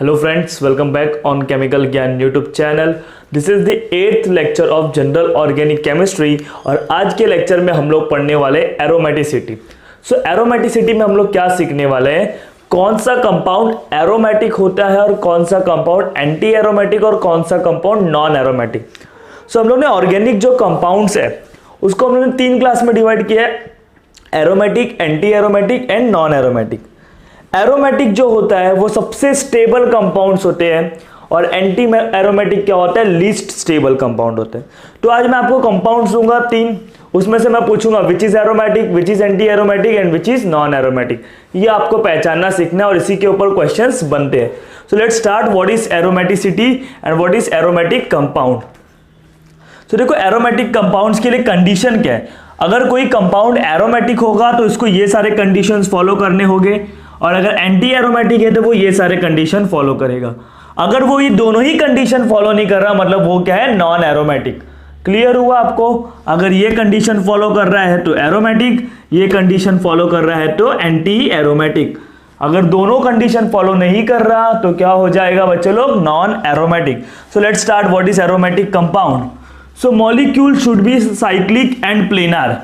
Hello friends, welcome back on chemical Gyan YouTube channel. This is the 8th lecture of general organic chemistry और आज के lecture में हम लोग पढ़ने वाले एरोमेटिसिटी। सो एरोमेटिसिटी में हम लोग क्या सीखने वाले हैं, कौन सा कंपाउंड एरोमेटिक होता है और कौन सा कंपाउंड एंटी एरोमेटिक और कौन सा कंपाउंड नॉन एरोमेटिक। सो हम लोग ने ऑर्गेनिक जो कंपाउंड्स है उसको हम लोग ने 3 क्लास में डिवाइड किया है, aromatic, anti aromatic and non aromatic. Aromatic जो होता है वो सबसे स्टेबल कंपाउंड्स होते हैं और एंटी एरोमेटिक क्या होता है, लीस्ट स्टेबल कंपाउंड होते हैं। तो आज मैं आपको कंपाउंड्स दूंगा 3, उसमें से मैं पूछूंगा which is aromatic, which is anti aromatic and which is non aromatic. ये आपको पहचानना सीखना है और इसी के ऊपर क्वेश्चंस बनते हैं। सो let's start, what is aromaticity and what is aromatic compound. तो देखो एरोमेटिक कंपाउंड्स के लिए कंडीशन क्या है, अगर कोई कंपाउंड एरोमेटिक होगा तो इसको ये सारे कंडीशंस फॉलो करने होंगे और अगर एंटी एरोमेटिक है तो वो ये सारे कंडीशन फॉलो करेगा। अगर वो ये दोनों ही कंडीशन फॉलो नहीं कर रहा मतलब वो क्या है, नॉन एरोमेटिक। क्लियर हुआ आपको? अगर ये कंडीशन फॉलो कर रहा है तो एरोमेटिक, ये कंडीशन फॉलो कर रहा है तो एंटी एरोमेटिक। अगर दोनों कंडीशन फॉलो नहीं कर रहा तो क्या हो जाएगा बच्चे लोग, non aromatic. So let's start, what is aromatic compound. So molecule should be cyclic and planar.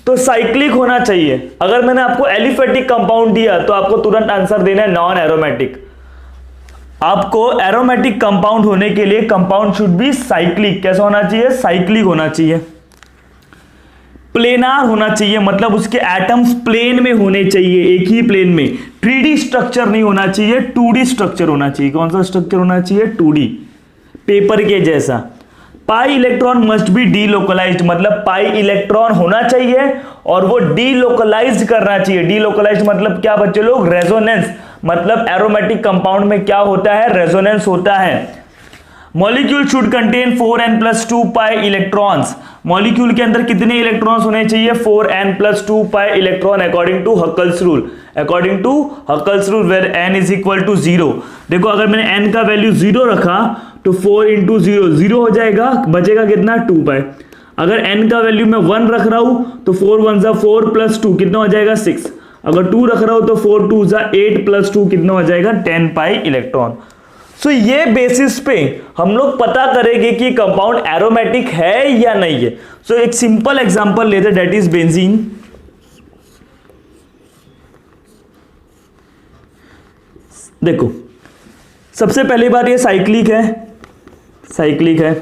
तो साइक्लिक होना चाहिए। अगर मैंने आपको एलिफेटिक कंपाउंड दिया तो आपको तुरंत आंसर देना है नॉन एरोमेटिक। आपको एरोमेटिक कंपाउंड होने के लिए कंपाउंड शुड बी साइक्लिक। कैसा होना चाहिए, साइक्लिक होना चाहिए। प्लेनार होना चाहिए, मतलब उसके एटम्स प्लेन में होने चाहिए, एक ही प्लेन में। 3D स्ट्रक्चर नहीं होना चाहिए, 2D स्ट्रक्चर होना चाहिए। कौन सा स्ट्रक्चर होना चाहिए, 2D, पेपर के जैसा। Pi electron must be delocalised, मतलब पाई इलेक्ट्रॉन होना चाहिए और वो डीलोकलाइज्ड करना चाहिए। डीलोकलाइज्ड मतलब क्या बच्चे लोग, रेजोनेंस। मतलब एरोमेटिक कंपाउंड में क्या होता है, रेजोनेंस होता है। Molecule should contain 4n+2 pi electrons. Molecule के अंदर कितने इलेक्ट्रॉन्स होने चाहिए, 4n+2 pi electron according to Huckel's rule. According to Huckel's rule where n is equal to 0। देखो अगर मैंने n का वैल्यू 0 रखा तो 4 × 0 0 हो जाएगा, बचेगा कितना, 2 पाई। अगर n का वैल्यू मैं 1 रख रहा हूं तो 4 × 1 = 4 + 2 कितना हो जाएगा, 6। अगर 2 रख रहा हूं तो 4 × 2 = 8 + 2 कितना हो जाएगा, 10 पाई इलेक्ट्रॉन। सो ये बेसिस पे हम लोग पता करेंगे कि कंपाउंड एरोमेटिक है या नहीं है। सो एक सिंपल एग्जांपल लेते, दैट इज बेंजीन। देखो सबसे पहली बात ये साइक्लिक है, साइक्लिक है।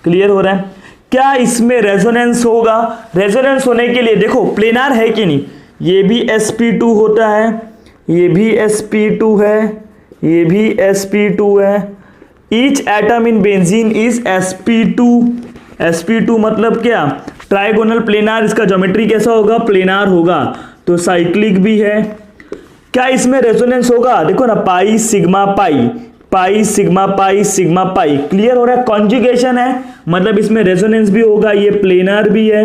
क्लियर हो रहा है? क्या इसमें रेजोनेंस होगा? रेजोनेंस होने के लिए देखो प्लेनार है कि नहीं, ये भी sp2 होता है, ये भी sp2 है, ये भी sp2 है। Each atom in benzene is sp2। sp2 मतलब क्या, ट्राइगोनल प्लेनार। इसका ज्योमेट्री कैसा होगा, प्लेनार होगा। तो साइक्लिक भी है। क्या इसमें रेजोनेंस होगा, देखो ना, पाई सिग्मा पाई, पाई सिग्मा पाई सिग्मा पाई। क्लियर हो रहा है? कॉन्जुगेशन है मतलब इसमें रेजोनेंस भी होगा। ये प्लेनर भी है,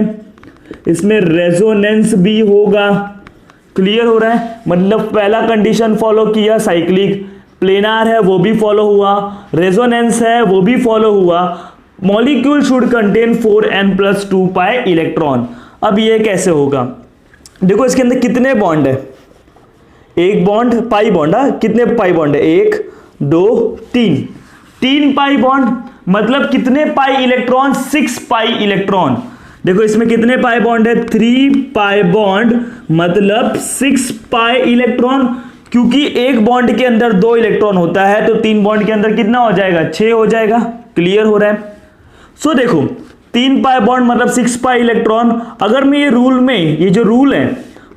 इसमें रेजोनेंस भी होगा। क्लियर हो रहा है? मतलब पहला कंडीशन फॉलो किया, साइक्लिक। प्लेनर है वो भी फॉलो हुआ, रेजोनेंस है वो भी फॉलो हुआ। Molecule should contain 4n+2 pi electron. अब ये कैसे होगा, देखो इसके अंदर कितने बॉन्ड है, एक बॉन्ड, पाई बॉन्ड। कितने पाई बॉन्ड है, 1 2 3 पाई बॉन्ड। मतलब कितने पाई इलेक्ट्रॉन, 6 पाई इलेक्ट्रॉन। देखो इसमें कितने पाई बॉन्ड है, 3 पाई बॉन्ड, मतलब 6 पाई इलेक्ट्रॉन। क्योंकि एक बॉन्ड के अंदर 2 इलेक्ट्रॉन होता है तो 3 बॉन्ड के अंदर कितना हो जाएगा, 6 हो जाएगा। क्लियर हो रहा है? सो देखो 3 पाई बॉन्ड मतलब 6 पाई इलेक्ट्रॉन। अगर मैं ये रूल में, ये जो रूल है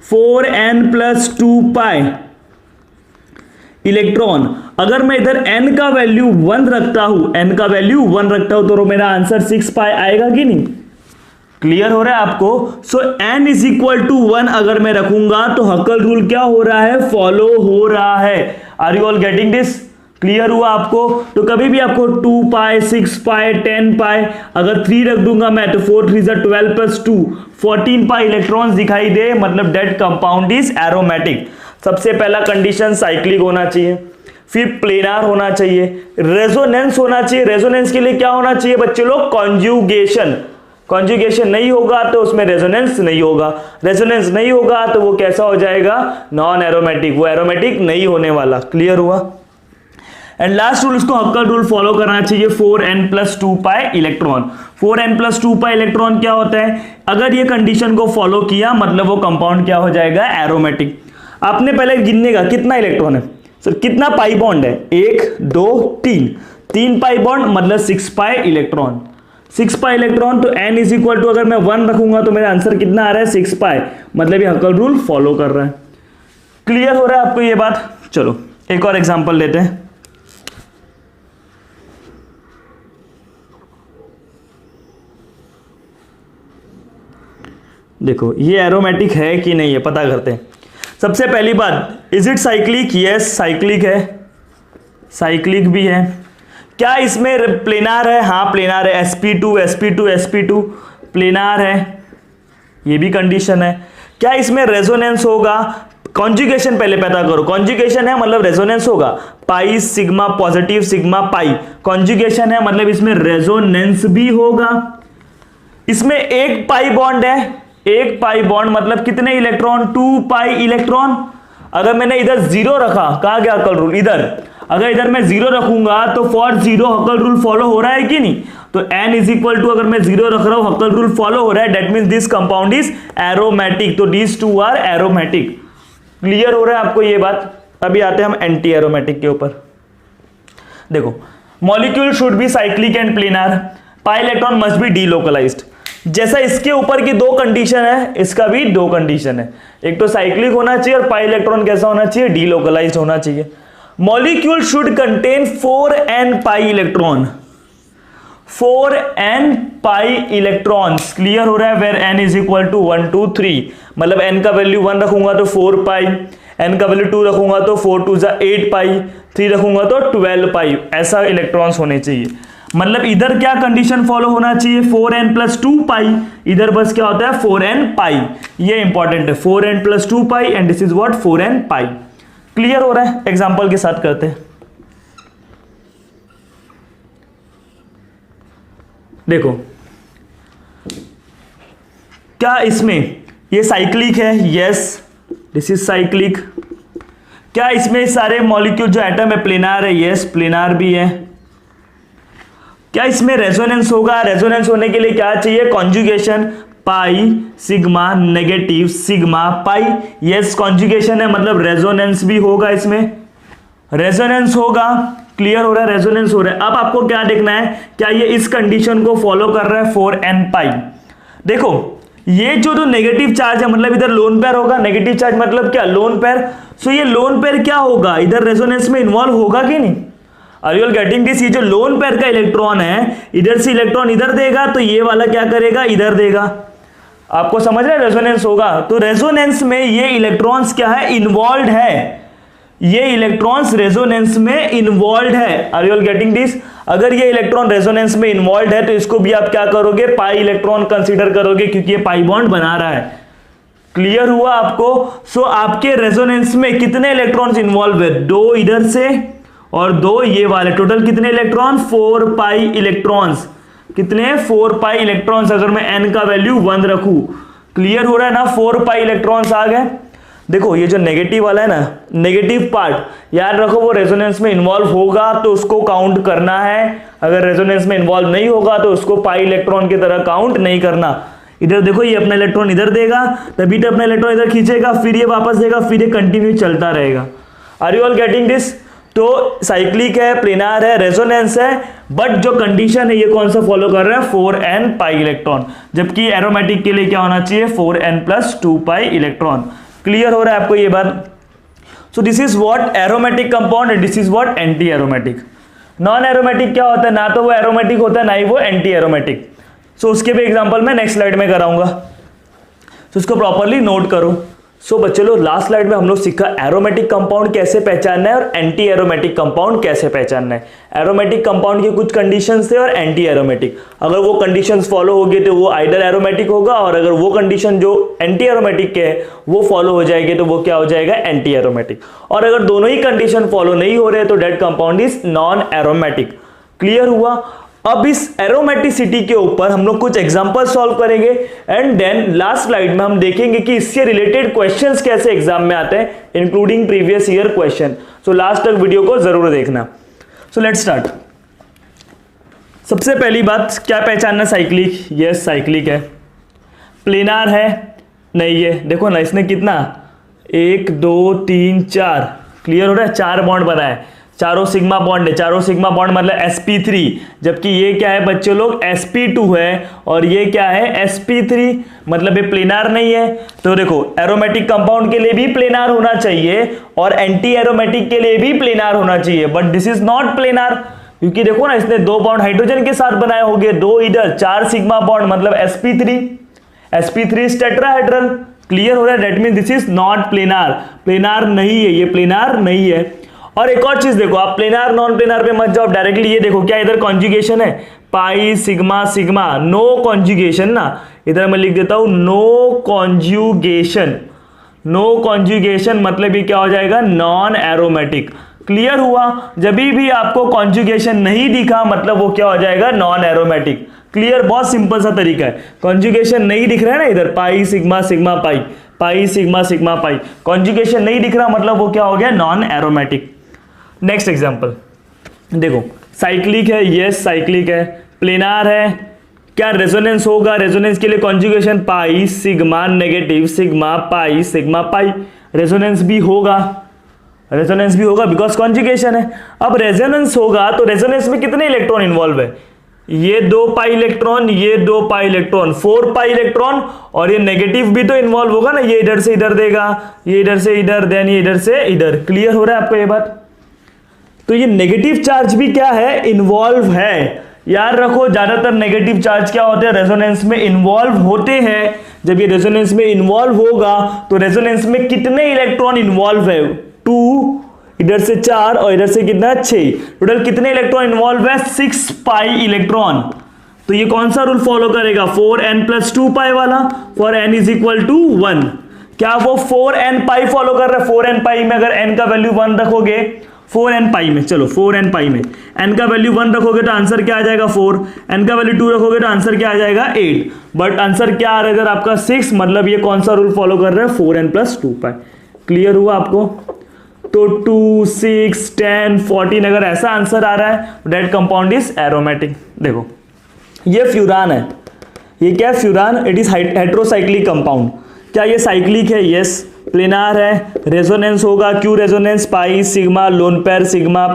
4n+2 पाई इलेक्ट्रॉन, अगर मैं इधर n का वैल्यू 1 रखता हूं, n का वैल्यू 1 रखता हूं तो मेरा आंसर 6 पाई आएगा कि नहीं। क्लियर हो रहा है आपको? सो n इज इक्वल टू 1 अगर मैं रखूंगा तो हक्कल रूल क्या हो रहा है, फॉलो हो रहा है। Are you all getting this? Clear हुआ आपको? तो कभी भी आपको 2 पाई, 6 पाई, 10 पाई, अगर 3 रख दूंगा मैं तो 4 3 = 12 + 2 14 पाई इलेक्ट्रॉन्स दिखाई दे, मतलब दैट कंपाउंड इज एरोमेटिक। सबसे पहला कंडीशन साइक्लिक होना चाहिए, फिर प्लेनार होना चाहिए, रेजोनेंस होना चाहिए। रेजोनेंस के लिए क्या होना चाहिए बच्चे लोग, कॉन्जुगेशन। कॉन्जुगेशन नहीं होगा तो उसमें रेजोनेंस नहीं होगा, रेजोनेंस नहीं होगा तो वो कैसा हो जाएगा, नॉन एरोमेटिक, वो एरोमेटिक नहीं होने वाला। क्लियर हुआ? एंड लास्ट रूल उसको हक्कल रूल फॉलो करना चाहिए 4n+2 pi electron. 4n+2 pi electron क्या होता है, अगर ये कंडीशन को फॉलो किया मतलब वो कंपाउंड क्या हो जाएगा, एरोमेटिक। आपने पहले गिनने का कितना इलेक्ट्रॉन है सर, कितना पाई बॉन्ड है, 1 2 3 पाई बॉन्ड मतलब 6 पाई इलेक्ट्रॉन। 6 पाई इलेक्ट्रॉन, तो n इज इक्वल टू अगर मैं 1 रखूंगा तो मेरा आंसर कितना आ रहा है, 6 पाई, मतलब ये हक्कल रूल फॉलो कर रहा है। क्लियर हो रहा है आपको ये बात। चलो एक और एग्जांपल लेते हैं। देखो ये एरोमेटिक है कि नहीं है पता करते हैं। सबसे पहली बात, is it cyclic, yes cyclic है, साइक्लिक भी है। क्या इसमें प्लेनार है, हाँ प्लेनार है, sp2 sp2 sp2 प्लेनार है, ये भी कंडीशन है। क्या इसमें रेजोनेंस होगा, कॉन्जुगेशन पहले पता करो, कॉन्जुगेशन है मतलब रेजोनेंस होगा, पाई sigma positive sigma pi, conjugation है मतलब इसमें रेजोनेंस भी होगा। इसमें एक पाई बॉन्ड है, एक पाई बॉन्ड मतलब कितने इलेक्ट्रॉन, 2 पाई इलेक्ट्रॉन। अगर मैंने इधर 0 रखा, कहा गया हक्कल रूल इधर, अगर इधर मैं 0 रखूंगा तो फॉर 0 हक्कल रूल फॉलो हो रहा है कि नहीं, तो n इज इक्वल टू अगर मैं 0 रख रहा हूं हक्कल रूल फॉलो हो रहा है, that means this compound is aromatic, तो these two are aromatic. Clear हो रहा है आपको ये बात। अभी आते हैं हम एंटी एरोमेटिक के ऊपर। देखो molecule should be cyclic and planar, pi electron must be delocalised. जैसा इसके ऊपर की 2 कंडीशन है, इसका भी 2 कंडीशन है, एक तो साइक्लिक होना चाहिए और पाई इलेक्ट्रॉन कैसा होना चाहिए, डीलोकलाइज्ड होना चाहिए। Molecule should contain 4n pi electron, 4n pi electrons. Clear हो रहा है, where n is equal to 1 2 3, मतलब n का वैल्यू 1 रखूंगा तो 4 पाई, n का वैल्यू 2 रखूंगा तो 4 2 8 पाई, 3 रखूंगा तो 12 पाई, ऐसा इलेक्ट्रॉन्स होने चाहिए। मतलब इधर क्या कंडीशन फॉलो होना चाहिए, 4n+2 पाई, इधर बस क्या होता है 4n पाई, ये इंपॉर्टेंट है, 4n+2 pi and this is what 4n pi. Clear हो रहा है, एग्जांपल के साथ करते हैं। देखो क्या इसमें ये साइक्लिक है, यस दिस इज साइक्लिक। क्या इसमें सारे मॉलिक्यूल जो एटम है प्लेनार है, यस प्लेनार भी है। क्या इसमें रेजोनेंस होगा, रेजोनेंस होने के लिए क्या चाहिए, conjugation, pi sigma negative sigma pi, yes conjugation है मतलब रेजोनेंस भी होगा, इसमें रेजोनेंस होगा। क्लियर हो रहा है, रेजोनेंस हो रहा है। अब आपको क्या देखना है, क्या ये इस कंडीशन को फॉलो कर रहा है 4n पाई। देखो ये जो नेगेटिव चार्ज है मतलब इधर लोन पेयर होगा, नेगेटिव चार्ज मतलब क्या, लोन पेयर। सो ये लोन पेयर क्या होगा, इधर रेजोनेंस में इन्वॉल्व होगा कि नहीं, are you all getting this. ये जो लोन पेयर का इलेक्ट्रॉन है, इधर से इलेक्ट्रॉन इधर देगा तो ये वाला क्या करेगा, इधर देगा। आपको समझ रहे, रेजोनेंस होगा, तो रेजोनेंस में ये इलेक्ट्रॉन्स क्या है, इन्वॉल्व है, ये इलेक्ट्रॉन्स रेजोनेंस में इन्वॉल्व है। Are you all getting this. अगर ये इलेक्ट्रॉन रेजोनेंस में इन्वॉल्व है तो इसको भी आप क्या करोगे, पाई इलेक्ट्रॉन कंसीडर करोगे, क्योंकि ये पाई बॉन्ड बना रहा है। क्लियर हुआ आपको। सो आपके रेजोनेंस में कितने इलेक्ट्रॉन्स इन्वॉल्व है, 2 इधर से और 2 ये वाले, टोटल कितने इलेक्ट्रॉन, 4 पाई इलेक्ट्रॉन्स। कितने, 4 पाई इलेक्ट्रॉन्स। अगर मैं n का वैल्यू 1 रखूं, क्लियर हो रहा है ना, 4 पाई इलेक्ट्रॉन्स आ गए। देखो ये जो नेगेटिव वाला है ना, नेगेटिव पार्ट याद रखो, वो रेजोनेंस में इन्वॉल्व होगा तो उसको काउंट करना है, अगर रेजोनेंस में इन्वॉल्व नहीं होगा तो उसको पाई इलेक्ट्रॉन की तरह काउंट नहीं करना। इधर देखो ये अपना इलेक्ट्रॉन इधर देगा, तभी तो अपना इलेक्ट्रॉन इधर खींचेगा, फिर ये वापस देगा, फिर ये कंटिन्यू चलता रहेगा। Are you all getting this. तो साइक्लिक है, प्लेनार है, रेजोनेंस है, बट जो कंडीशन है ये कौन सा फॉलो कर रहा है, 4n पाई इलेक्ट्रॉन, जबकि एरोमेटिक के लिए क्या होना चाहिए, 4n+2 पाई इलेक्ट्रॉन। क्लियर हो रहा है आपको ये बात। So this is what aromatic compound and this is what anti aromatic. Non aromatic क्या होता है, ना तो वो एरोमेटिक होता है ना ही वो एंटी एरोमेटिक। सो उसके भी एग्जांपल मैं नेक्स्ट स्लाइड में कराऊंगा, तो उसको प्रॉपरली नोट करो। सो बच्चे लोग लास्ट स्लाइड में हम लोग सीखा एरोमेटिक कंपाउंड कैसे पहचानना है और एंटी एरोमेटिक कंपाउंड कैसे पहचानना है। एरोमेटिक कंपाउंड के कुछ कंडीशंस थे और एंटी एरोमेटिक, अगर वो कंडीशंस फॉलो हो गए तो वो आइडर एरोमेटिक होगा, और अगर वो कंडीशन जो एंटी एरोमेटिक के है वो फॉलो हो जाएगी तो वो क्या हो जाएगा, एंटी एरोमेटिक। और अगर दोनों ही कंडीशन फॉलो नहीं हो रहे तो that compound is non aromatic. Clear हुआ। अब इस एरोमेटिसिटी के ऊपर हम लोग कुछ एग्जांपल सॉल्व करेंगे एंड देन लास्ट स्लाइड में हम देखेंगे कि इससे रिलेटेड क्वेश्चंस कैसे एग्जाम में आते हैं, including previous year question. So last तक वीडियो को जरूर देखना। सो लेट्स स्टार्ट। सबसे पहली बात क्या पहचानना, साइक्लिक, यस साइक्लिक है। प्लेनार है, नहीं है। देखो ना इसने कितना 1 2 3 4, क्लियर हो रहा है, 4 बॉन्ड बना है, चारों सिग्मा बॉन्ड है, चारों सिग्मा बॉन्ड मतलब sp3, जबकि ये क्या है बच्चे लोग sp2 है और ये क्या है sp3, मतलब ये प्लेनार नहीं है। तो देखो एरोमेटिक कंपाउंड के लिए भी प्लेनार होना चाहिए और एंटी एरोमेटिक के लिए भी प्लेनार होना चाहिए, but this is not planar, क्योंकि देखो ना इसने 2 बॉन्ड हाइड्रोजन के साथ बनाए होंगे, 2 इधर, 4 सिग्मा बॉन्ड मतलब sp3 इज टेट्राहेड्रल, क्लियर हो रहा है, that mean this is not planar, planar नहीं है, ये प्लेनार नहीं है। और एक और चीज देखो, आप प्लेनार नॉन प्लेनार पे मत जाओ डायरेक्टली, ये देखो क्या इधर कॉन्जुगेशन है, pi sigma sigma, no conjugation ना, इधर मैं लिख देता हूं नो कॉन्जुगेशन, नो कॉन्जुगेशन मतलब ये क्या हो जाएगा, नॉन एरोमेटिक, क्लियर हुआ। जब भी आपको कॉन्जुगेशन नहीं दिखा मतलब वो क्या हो जाएगा, नॉन एरोमेटिक, क्लियर, बहुत सिंपल सा तरीका है। कॉन्जुगेशन नहीं दिख रहा है ना इधर, पाई सिग्मा सिग्मा पाई, पाई सिग्मा सिग्मा पाई, कॉन्जुगेशन नहीं दिख रहा मतलब वो क्या हो गया, नॉन एरोमेटिक। नेक्स्ट एग्जांपल देखो, साइक्लिक है, यस साइक्लिक है, प्लेनार है, क्या रेजोनेंस होगा, रेजोनेंस के लिए conjugation pi sigma negative sigma pi, resonance भी होगा, रेजोनेंस भी होगा बिकॉज कॉन्जुगेशन है। अब रेजोनेंस होगा तो रेजोनेंस में कितने इलेक्ट्रॉन इन्वॉल्व है, ये 2 पाई इलेक्ट्रॉन, ये 2 पाई इलेक्ट्रॉन, 4 पाई इलेक्ट्रॉन, और ये नेगेटिव भी तो इन्वॉल्व होगा ना, ये इधर से इधर देगा, ये इधर से इधर, देन ये इधर से इधर, क्लियर हो रहा है आपको ये बात। तो ये नेगेटिव चार्ज भी क्या है, इन्वॉल्व है, याद रखो ज्यादातर नेगेटिव चार्ज क्या होते हैं, रेजोनेंस में इन्वॉल्व होते हैं। जब ये रेजोनेंस में इन्वॉल्व होगा तो रेजोनेंस में कितने इलेक्ट्रॉन इन्वॉल्व है, 2, इधर से 4 और इधर से कितना 6, टोटल कितने इलेक्ट्रॉन इन्वॉल्व है, 6 पाई इलेक्ट्रॉन। तो ये कौन सा रूल फॉलो करेगा, 4n + 2 पाई वाला, फॉर n = 1। क्या वो 4n पाई फॉलो कर रहा है, 4n पाई में अगर n का वैल्यू 1 रखोगे, 4n पाई में, चलो 4n पाई में n का वैल्यू 1 रखोगे तो आंसर क्या आ जाएगा 4, n का वैल्यू 2 रखोगे तो आंसर क्या आ जाएगा 8, बट आंसर क्या आ रहा है इधर आपका 6, मतलब ये कौन सा रूल फॉलो कर रहा है, 4n + 2 पाई, क्लियर हुआ आपको। तो 2 6 10 14 अगर ऐसा आंसर आ रहा है दैट कंपाउंड इज एरोमेटिक। देखो ये फ्यूरान है, ये क्या है furan, it is heterocyclic compound. क्या ये साइक्लिक है, यस, प्लेनार है, रेजोनेंस होगा, क्यू रेजोनेंस, पाई sigma lone pair sigma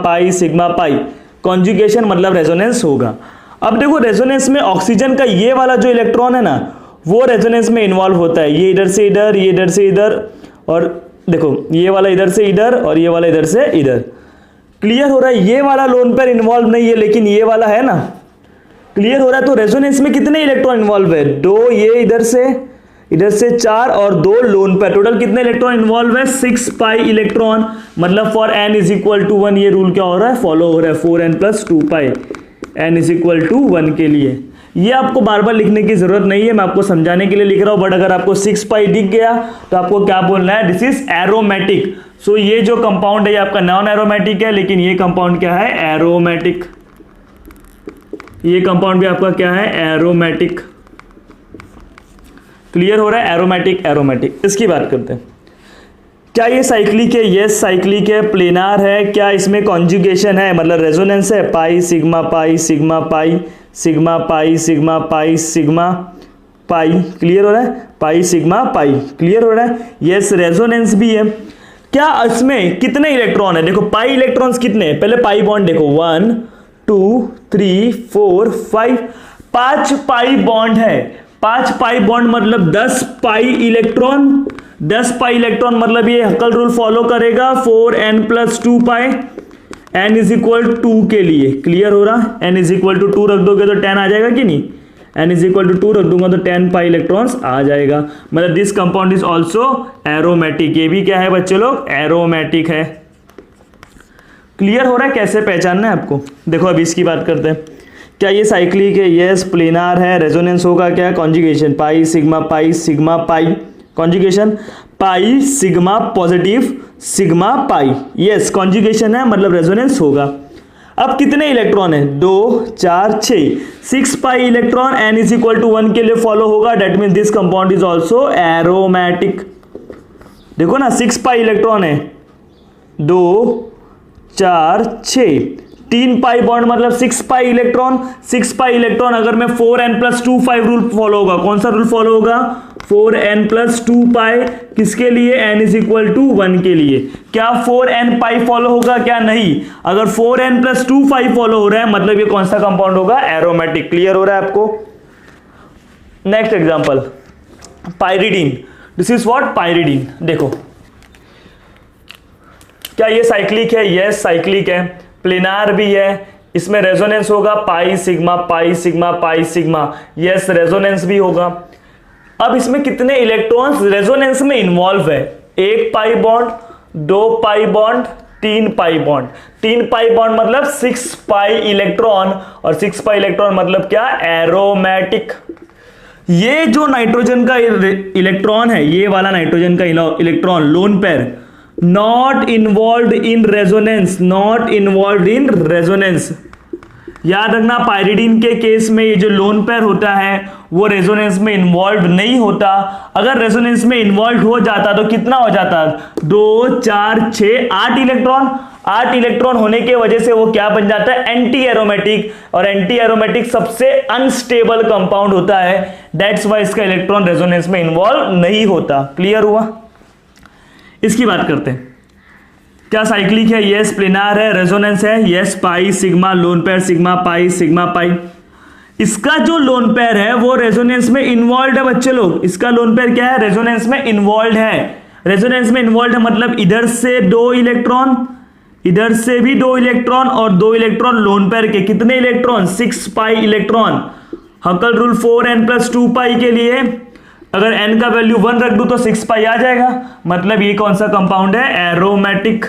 pi, conjugation मतलब रेजोनेंस होगा। अब देखो रेजोनेंस में ऑक्सीजन का ये वाला जो इलेक्ट्रॉन है ना वो रेजोनेंस में इन्वॉल्व होता है, ये इधर से इधर, ये इधर से इधर, और देखो ये वाला इधर से इधर और ये वाला इधर से इधर, क्लियर हो रहा है। ये वाला लोन पेयर इन्वॉल्व नहीं है लेकिन ये वाला है ना, क्लियर हो रहा है। तो रेजोनेंस में कितने इलेक्ट्रॉन इन्वॉल्व है, 2, ये इधर से 4 और 2 लोन पेयर, टोटल कितने इलेक्ट्रॉन इन्वॉल्व है, 6 पाई इलेक्ट्रॉन, मतलब फॉर n = 1 ये रूल क्या हो रहा है, फॉलो हो रहा है, 4n + 2 पाई, n = 1 के लिए। ये आपको बार बार लिखने की जरूरत नहीं है, मैं आपको समझाने के लिए लिख रहा हूं, बट अगर आपको 6 पाई दिख गया तो आपको क्या बोलना है, दिस इज एरोमेटिक। सो ये जो कंपाउंड है ये आपका नॉन एरोमेटिक है, लेकिन ये कंपाउंड क्या है, एरोमेटिक, ये कंपाउंड भी आपका क्या है, एरोमेटिक, क्लियर हो रहा है, एरोमेटिक एरोमेटिक। इसकी बात करते हैं, क्या ये साइक्लिक है, यस साइक्लिक है, प्लेनार है, क्या इसमें कॉन्जुगेशन है मतलब रेजोनेंस है, पाई सिग्मा पाई सिग्मा पाई सिग्मा पाई सिग्मा पाई सिग्मा पाई, क्लियर हो रहा है, पाई सिग्मा पाई, क्लियर हो रहा है, यस रेजोनेंस भी है। क्या इसमें कितने इलेक्ट्रॉन है, देखो पाई इलेक्ट्रॉन्स कितने हैं, पहले पाई बॉन्ड देखो 1 2 3 4 5, 5 पाई बॉन्ड है, 5 पाई बॉन्ड मतलब 10 पाई इलेक्ट्रॉन, 10 पाई इलेक्ट्रॉन मतलब ये हकल रूल फॉलो करेगा, 4n + 2 पाई, n = 2 के लिए, क्लियर हो रहा, n = 2 रख दोगे तो 10 आ जाएगा कि नहीं, n = 2 रख दूंगा तो 10 पाई इलेक्ट्रॉन्स आ जाएगा, मतलब this compound is also aromatic, ये भी क्या है बच्चे लोग, एरोमेटिक है, क्लियर हो रहा है। कैसे पहचानना है आपको, देखो अभी इसकी बात करते हैं, क्या ये साइक्लिक है, यस, प्लेनार है, रेजोनेंस होगा, क्या कॉन्जुगेशन, पाई सिग्मा पाई, कॉन्जुगेशन पाई sigma positive sigma pi, yes conjugation है मतलब रेजोनेंस होगा। अब कितने इलेक्ट्रॉन है, 2 4 6 पाई इलेक्ट्रॉन, n = 1 के लिए फॉलो होगा, that mean this compound is also aromatic. देखो ना 6 पाई इलेक्ट्रॉन है, 2 4 6, 3 पाई बॉन्ड मतलब 6 पाई इलेक्ट्रॉन। 6 पाई इलेक्ट्रॉन अगर मैं 4n+2 5 रूल फॉलो होगा, कौन सा रूल फॉलो होगा? 4n+2 पाई, किसके लिए? n = 1 के लिए। क्या 4n पाई फॉलो होगा? क्या नहीं। अगर 4n+2 पाई फॉलो हो रहा है मतलब ये कौन सा कंपाउंड होगा? एरोमेटिक। क्लियर हो रहा है आपको? Next example, pyridine. This is what? Pyridine. देखो क्या ये साइक्लिक है? यस साइक्लिक है। प्लेनार भी है। इसमें रेजोनेंस होगा पाई सिग्मा पाई sigma pi sigma. Yes resonance भी होगा। अब इसमें कितने इलेक्ट्रॉन्स रेजोनेंस में इन्वॉल्व है? 1 pi bond, 2 pi bond, 3 pi bond. 3 pi bond मतलब 6 पाई इलेक्ट्रॉन, और 6 पाई इलेक्ट्रॉन मतलब क्या? एरोमेटिक। ये जो नाइट्रोजन का इलेक्ट्रॉन है, ये वाला नाइट्रोजन का electron lone pair, not involve in resonance, not involve in resonance. याद रखना पाइरिडीन के केस में ये जो लोन पेयर होता है वो रेजोनेंस में इन्वॉल्व नहीं होता। अगर रेजोनेंस में इन्वॉल्व हो जाता तो कितना हो जाता? 2 4 6 8 इलेक्ट्रॉन। 8 इलेक्ट्रॉन होने के वजह से वो क्या बन जाता है? Anti aromatic. और एंटी एरोमेटिक सबसे अनस्टेबल कंपाउंड होता है, दैट्स वाई इसका इलेक्ट्रॉन रेजोनेंस में इन्वॉल्व नहीं होता। क्लियर हुआ? इसकी बात करते हैं। क्या साइक्लिक है? यस। प्लेनार है। रेजोनेंस है? यस। पाई sigma lone pair sigma pi sigma पाई। इसका जो लोन पेयर है वो रेजोनेंस में इन्वॉल्व है बच्चे लोग। इसका लोन पेयर क्या है? रेजोनेंस में इन्वॉल्व है। रेजोनेंस में इन्वॉल्व है मतलब इधर से 2 इलेक्ट्रॉन, इधर से भी 2 इलेक्ट्रॉन, और 2 इलेक्ट्रॉन लोन पेयर के। कितने electron? 6 pi electron. हकल rule 4n+2 पाई के लिए अगर n का वैल्यू 1 रख दूं तो 6 पाई आ जाएगा। मतलब ये कौन सा कंपाउंड है? एरोमेटिक।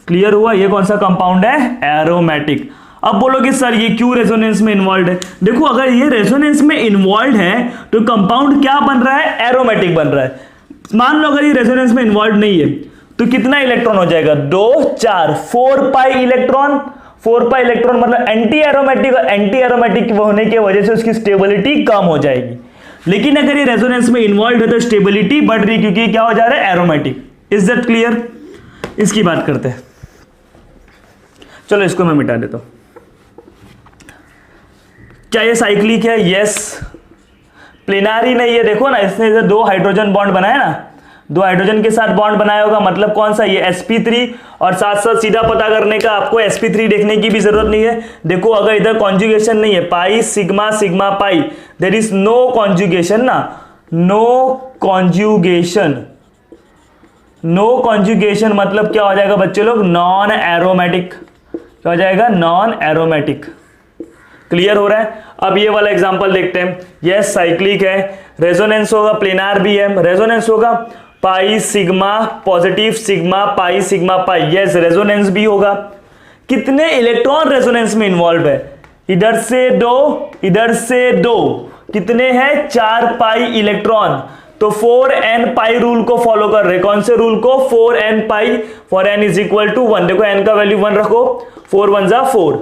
क्लियर हुआ? ये कौन सा कंपाउंड है? एरोमेटिक। अब बोलोगे सर ये क्यों रेजोनेंस में इन्वॉल्व है? देखो अगर ये रेजोनेंस में इन्वॉल्व है तो कंपाउंड क्या बन रहा है? एरोमेटिक बन रहा है। मान लो अगर ये रेजोनेंस में इन्वॉल्व नहीं है तो कितना इलेक्ट्रॉन हो जाएगा? 2 4 4 पाई इलेक्ट्रॉन। 4 पाई इलेक्ट्रॉन मतलब एंटी एरोमेटिक, और एंटी एरोमेटिक होने की वजह से उसकी स्टेबिलिटी कम हो जाएगी। लेकिन अगर ये रेजोनेंस में इन्वॉल्व है तो स्टेबिलिटी बढ़ रही, क्योंकि क्या हो जा रहा है? एरोमेटिक। Is that clear? इसकी बात करते हैं। चलो इसको मैं मिटा देता हूं। क्या ये साइक्लिक है? यस। प्लेनार ही नहीं है। देखो ना, इसने 2 हाइड्रोजन बॉन्ड बनाया ना, 2 हाइड्रोजन के साथ बॉन्ड बनाया होगा, मतलब कौन सा? ये sp3। और साथ साथ सीधा पता करने का, आपको sp3 देखने की भी जरूरत नहीं है। देखो अगर इधर कॉन्जुगेशन नहीं है, pi sigma sigma pi, there is no conjugation ना, नो कॉन्जुगेशन। नो कॉन्जुगेशन मतलब क्या हो जाएगा बच्चे लोग? Non aromatic. क्या हो जाएगा? Non aromatic. क्लियर हो रहा है? अब ये वाला एग्जांपल देखते हैं। यस साइक्लिक है। रेजोनेंस होगा, प्लेनार भी है। रेजोनेंस होगा पाई sigma positive sigma pi sigma पाई। यस रेजोनेंस भी होगा। कितने इलेक्ट्रॉन रेजोनेंस में इन्वॉल्व है? इधर से 2, इधर से 2, कितने हैं? 4 पाई इलेक्ट्रॉन। तो 4n पाई रूल को फॉलो कर रहे। कौन से रूल को? 4n pi, for n = 1। देखो n का वैल्यू 1 रखो, 4 1 जा 4।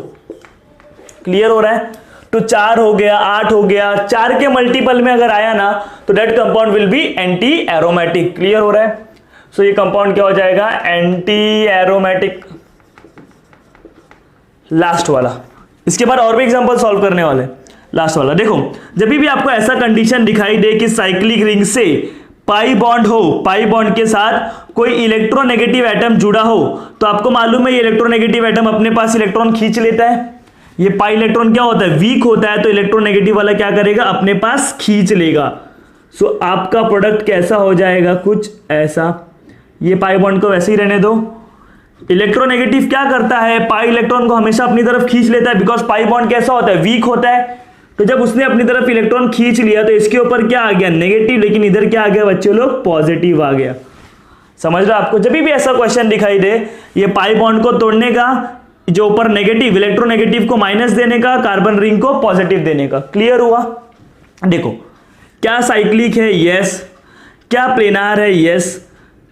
क्लियर हो रहा है? तो 4 हो गया, 8 हो गया, 4 के मल्टीपल में अगर आया ना तो that compound will B anti aromatic. Clear हो रहा है? सो ये कंपाउंड क्या हो जाएगा? Anti aromatic. लास्ट वाला, इसके बाद और भी एग्जांपल सॉल्व करने वाले। लास्ट वाला देखो, जब भी आपको ऐसा कंडीशन दिखाई दे कि साइक्लिक रिंग से पाई बॉन्ड हो, पाई बॉन्ड के साथ कोई इलेक्ट्रोनेगेटिव एटम जुड़ा हो, तो आपको मालूम है ये इलेक्ट्रोनेगेटिव एटम अपने पास इलेक्ट्रॉन खींच लेता है। ये पाई इलेक्ट्रॉन क्या होता है? वीक होता है, तो इलेक्ट्रोनेगेटिव वाला क्या करेगा? अपने पास खींच लेगा। सो आपका प्रोडक्ट कैसा हो जाएगा? कुछ ऐसा। ये पाई बॉन्ड को वैसे ही रहने दो। इलेक्ट्रोनेगेटिव क्या करता है? पाई इलेक्ट्रॉन को हमेशा अपनी तरफ खींच लेता है, बिकॉज पाई बॉन्ड कैसा होता है? वीक होता है। तो जब उसने अपनी तरफ इलेक्ट्रॉन खींच लिया तो इसके ऊपर क्या आ गया? नेगेटिव। लेकिन इधर क्या आ गया बच्चे लोग? पॉजिटिव आ गया। समझ रहे हो? आपको जब भी ऐसा क्वेश्चन दिखाई दे, ये पाई बॉन्ड को तोड़ने का, जो ऊपर नेगेटिव इलेक्ट्रोनेगेटिव को माइनस देने का, कार्बन रिंग को पॉजिटिव देने का। क्लियर हुआ? देखो, क्या साइक्लिक है? यस। क्या प्लेनार है? यस।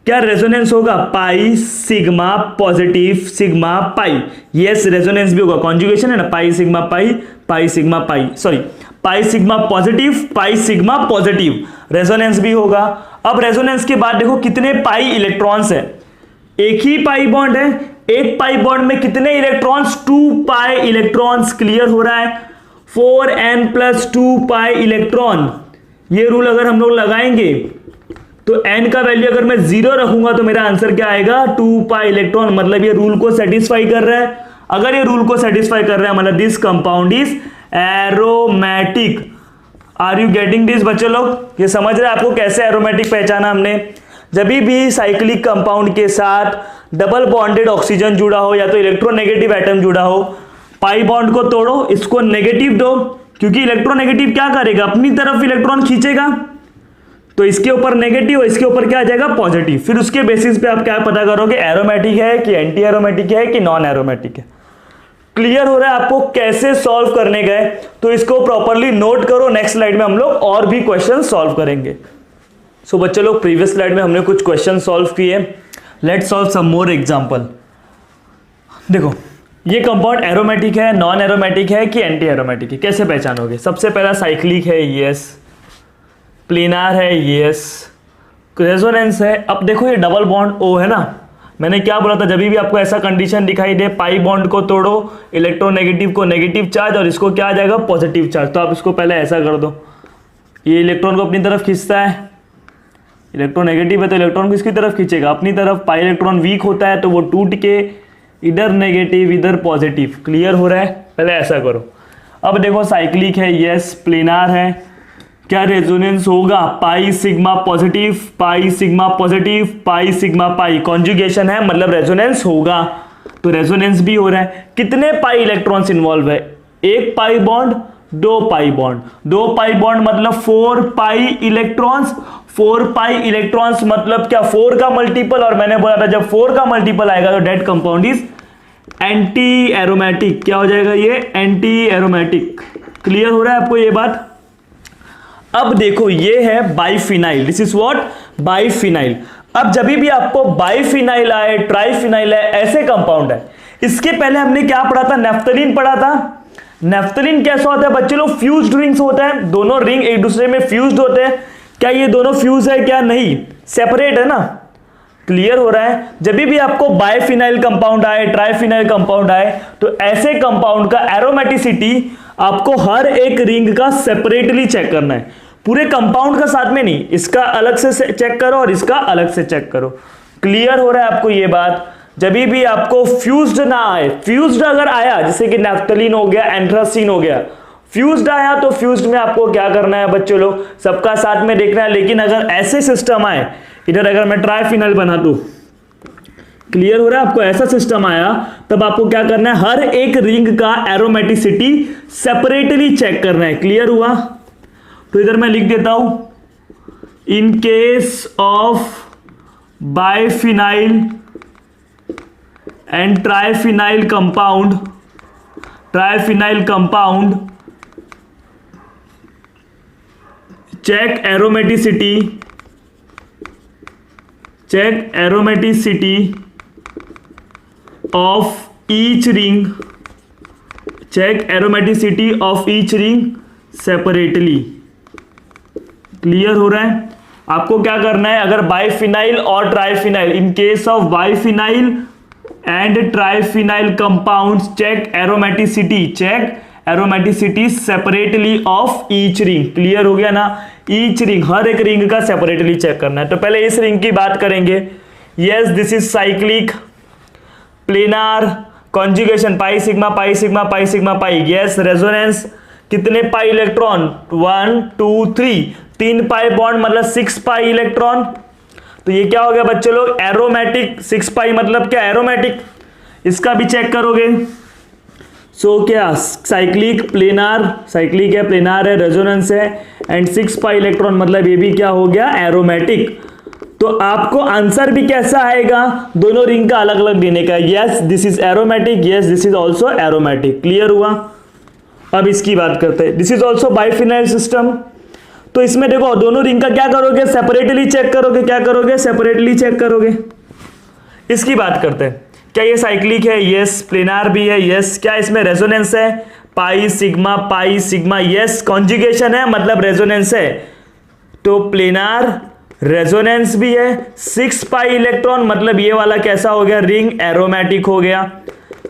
क्या रेजोनेंस होगा? पाई sigma positive sigma pi. Yes resonance भी होगा। कॉन्जुगेशन है ना, पाई सिग्मा पाई, पाई सिग्मा पाई, सॉरी पाई sigma positive, pi sigma positive. Resonance भी होगा। अब रेजोनेंस के बाद देखो कितने पाई इलेक्ट्रॉन्स है? एक ही पाई बॉन्ड है, एक पाई बॉन्ड में कितने इलेक्ट्रॉन्स, 2 पाई इलेक्ट्रॉन्स। क्लियर हो रहा है, 4n + 2 पाई इलेक्ट्रॉन। ये रूल अगर हम लोग लगाएंगे तो n का वैल्यू अगर मैं 0 रखूंगा तो मेरा आंसर क्या आएगा, 2 पाई इलेक्ट्रॉन। मतलब ये रूल को सेटिस्फाई कर रहा है। अगर ये रूल को सेटिस्फाई कर रहा है मतलब this compound is aromatic. Are you getting this बच्चे लोग? ये समझ रहे हैं आपको कैसे एरोमेटिक पहचाना हमने? जब भी साइक्लिक कंपाउंड के साथ डबल बॉन्डेड ऑक्सीजन जुड़ा हो या तो इलेक्ट्रोनेगेटिव एटम जुड़ा हो, पाई बॉन्ड को तोड़ो, इसको नेगेटिव दो, क्योंकि इलेक्ट्रोनेगेटिव क्या करेगा, अपनी तरफ इलेक्ट्रॉन खींचेगा। तो इसके ऊपर नेगेटिव और इसके ऊपर क्या आ जाएगा, पॉजिटिव। फिर उसके बेसिस पे आप क्या पता करोगे, एरोमेटिक है कि एंटी एरोमेटिक है कि नॉन एरोमेटिक है। क्लियर हो रहा है आपको कैसे सॉल्व करने गए? तो इसको प्रॉपरली नोट करो। नेक्स्ट स्लाइड में हम लोग और भी क्वेश्चन सॉल्व करेंगे। सो बच्चे लोग, प्रीवियस स्लाइड में हमने कुछ क्वेश्चन सॉल्व किए। Let's solve some more example. देखो, ये कंपाउंड एरोमेटिक है, नॉन एरोमेटिक है कि एंटी एरोमेटिक है, कैसे पहचानोगे? सबसे पहला साइक्लिक है, यस। प्लेनार है, यस। रेजोनेंस है। अब देखो ये डबल बॉन्ड O है ना, मैंने क्या बोला था, जब भी आपको ऐसा कंडीशन दिखाई दे, पाई बॉन्ड को तोड़ो, इलेक्ट्रोनेगेटिव को नेगेटिव चार्ज और इसको क्या आ जाएगा, पॉजिटिव चार्ज। तो आप इसको पहले ऐसा कर दो, ये इलेक्ट्रॉन को अपनी तरफ खींचता है, इलेक्ट्रोनेगेटिव है तो इलेक्ट्रॉन किसकी तरफ खींचेगा, अपनी तरफ। पाई इलेक्ट्रॉन वीक होता है तो वो टूट के इधर नेगेटिव इधर पॉजिटिव। क्लियर हो रहा है? पहले ऐसा करो। अब देखो साइक्लिक है, यस। प्लेनार है, क्या रेजोनेंस होगा, पाई sigma positive, pi sigma positive, pi sigma pi. Conjugation है मतलब रेजोनेंस होगा, तो रेजोनेंस भी हो रहा है। कितने पाई इलेक्ट्रॉन्स इन्वॉल्व है, एक pi bond, 2 pi bond. 2 pi bond मतलब 4 पाई इलेक्ट्रॉन्स। 4 पाई इलेक्ट्रॉन्स मतलब क्या, 4 का मल्टीपल। और मैंने बोला था जब 4 का मल्टीपल आएगा तो that compound is anti aromatic. क्या हो जाएगा ये, एंटी एरोमेटिक। क्लियर हो रहा है आपको ये बात? अब देखो ये है biphenyl, this is what, biphenyl. अब जब भी आपको बाइफिनाइल आए, ट्राइफिनाइल है, ऐसे कंपाउंड है। इसके पहले हमने क्या पढ़ा था, नेफ्थलीन पढ़ा था। नेफ्थलीन कैसा होता है बच्चे लोग, फ्यूज्ड रिंग्स होता है, दोनों रिंग एक दूसरे में फ्यूज्ड होते हैं। क्या ये दोनों फ्यूज है, क्या नहीं, सेपरेट है ना। क्लियर हो रहा है? जब भी आपको बाइफिनाइल कंपाउंड आए, ट्राइफिनाइल कंपाउंड आए, तो ऐसे कंपाउंड का एरोमेटिसिटी आपको हर एक रिंग का सेपरेटली चेक करना है, पूरे कंपाउंड का साथ में नहीं। इसका अलग से चेक करो और इसका अलग से चेक करो। क्लियर हो रहा है आपको ये बात? जब भी आपको फ्यूज्ड ना आए, फ्यूज्ड अगर आया जैसे कि नेफ्थलीन हो गया, एंथ्रासीन हो गया, फ्यूज्ड आया तो फ्यूज्ड में आपको क्या करना है बच्चों लोग, सबका साथ में देखना है। लेकिन अगर ऐसे सिस्टम आए, इधर अगर मैं ट्राइफिनाइल बना दूं, क्लियर हो रहा है आपको, ऐसा सिस्टम आया तब आपको क्या करना है, हर एक रिंग का एरोमेटिसिटी सेपरेटली चेक करना है। क्लियर हुआ? तो इधर मैं लिख देता हूं, इन case of biphenyl and triphenyl compound, check aromaticity of each ring, check aromaticity of each ring separately। Clear हो रहा है? आपको क्या करना है, अगर बाइफिनाइल और triphenyl, in case of biphenyl and triphenyl compounds, check aromaticity separately of each ring. Clear हो गया ना? ईच रिंग, हर एक रिंग का सेपरेटली चेक करना है। तो पहले इस रिंग की बात करेंगे। Yes, this is cyclic, planar, conjugation pi sigma pi sigma pi sigma pi. Yes, resonance, कितने पाई इलेक्ट्रॉन, 1 2 3, 3 पाई बॉन्ड मतलब 6 पाई इलेक्ट्रॉन। तो ये क्या हो गया बच्चों लोग, एरोमेटिक। 6 पाई मतलब क्या, एरोमेटिक। इसका भी चेक करोगे। सो क्या, साइक्लिक, प्लेनार, साइक्लिक है, प्लेनार है, रेजोनेंस है, एंड 6 पाई इलेक्ट्रॉन मतलब ये भी क्या हो गया, एरोमेटिक। तो आपको आंसर भी कैसा आएगा, दोनों रिंग का अलग अलग देने का। Yes, this is aromatic, yes this is also aromatic. Clear हुआ? अब इसकी बात करते हैं। This is also biphenyl system. तो इसमें देखो दोनों रिंग का क्या करोगे, सेपरेटली चेक करोगे। क्या करोगे, सेपरेटली चेक करोगे। इसकी बात करते हैं। क्या ये साइक्लिक है, यस। प्लेनार भी है, यस। क्या इसमें रेजोनेंस है, पाई सिग्मा, यस। कॉन्जुगेशन है मतलब रेजोनेंस है। तो प्लेनार, रेजोनेंस भी है, 6 पाई इलेक्ट्रॉन, मतलब ये वाला कैसा हो गया, रिंग एरोमेटिक हो गया।